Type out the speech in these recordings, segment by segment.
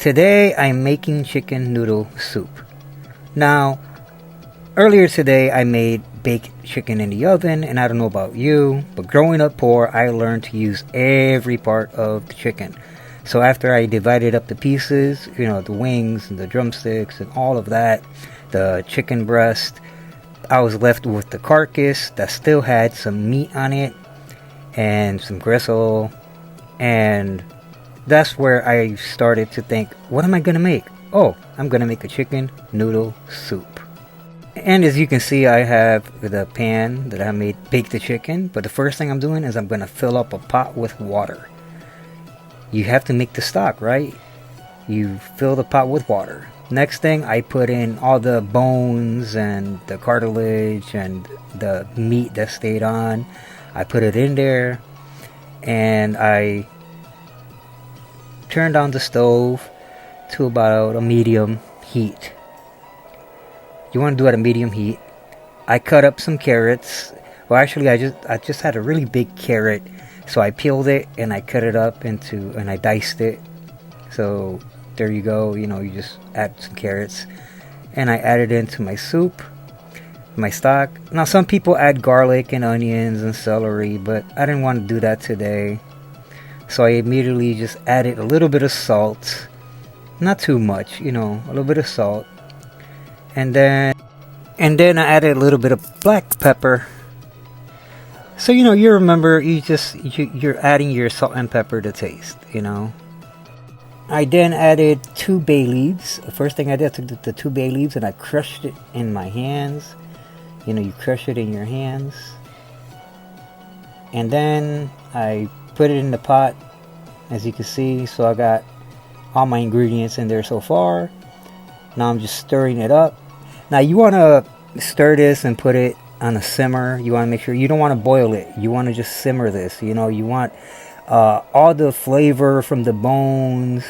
Today I'm making chicken noodle soup. Now, earlier today I made baked chicken in the oven, and I don't know about you, but growing up poor, I learned to use every part of the chicken. So after I divided up the pieces, the wings and the drumsticks and all of that, the chicken breast, I was left with the carcass that still had some meat on it and some gristle, and that's where I started to think, what am I going to make? Oh, I'm going to make a chicken noodle soup. And as you can see, I have the pan that I made bake the chicken. But the first thing I'm doing is I'm going to fill up a pot with water. You have to make the stock, right? You fill the pot with water. Next thing, I put in all the bones and the cartilage and the meat that stayed on. I put it in there, and I turned on the stove to about a medium heat. You want to do it at a medium heat. I cut up some carrots. Well, actually, I just had a really big carrot, so I peeled it and I cut it up and I diced it. So there you go. You just add some carrots, and I added it into my soup, my stock. Now, some people add garlic and onions and celery, but I didn't want to do that today. So I immediately just added a little bit of salt. Not too much, a little bit of salt. And then I added a little bit of black pepper. So, you remember, you're adding your salt and pepper to taste, I then added 2 bay leaves. The first thing I did, I took the 2 bay leaves and I crushed it in my hands. You crush it in your hands. And then I put it in the pot, as you can see. So I got all my ingredients in there so far. Now I'm just stirring it up. Now you want to stir this and put it on a simmer. You want to make sure you don't want to boil it. You want to just simmer this. You want all the flavor from the bones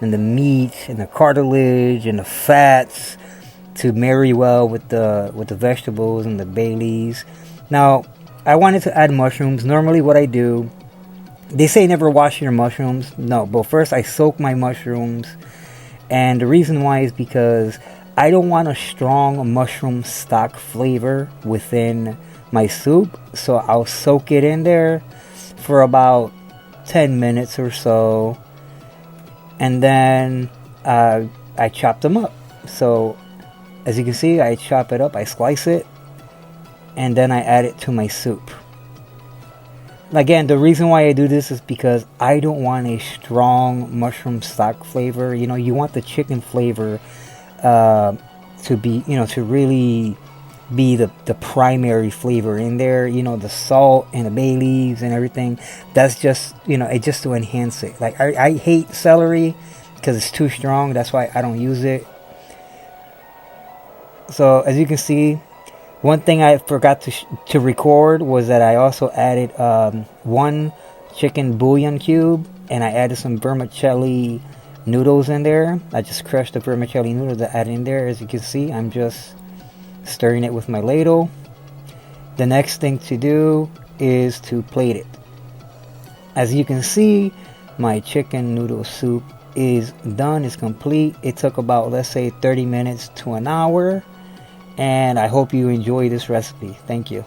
and the meat and the cartilage and the fats to marry well with the vegetables and the bay leaves. Now I wanted to add mushrooms. Normally what I do, they say never wash your mushrooms. No, but first I soak my mushrooms. And the reason why is because I don't want a strong mushroom stock flavor within my soup. So I'll soak it in there for about 10 minutes or so. And then I chop them up. So as you can see, I chop it up, I slice it, and then I add it to my soup. Again, the reason why I do this is because I don't want a strong mushroom stock flavor. You want the chicken flavor to be, to really be the primary flavor in there. The salt and the bay leaves and everything. That's just, it just to enhance it. Like I hate celery because it's too strong. That's why I don't use it. So as you can see, one thing I forgot to record was that I also added 1 chicken bouillon cube, and I added some vermicelli noodles in there. I just crushed the vermicelli noodles to add in there. As you can see, I'm just stirring it with my ladle. The next thing to do is to plate it. As you can see, my chicken noodle soup is done, it's complete. It took about, let's say, 30 minutes to an hour. And I hope you enjoy this recipe. Thank you.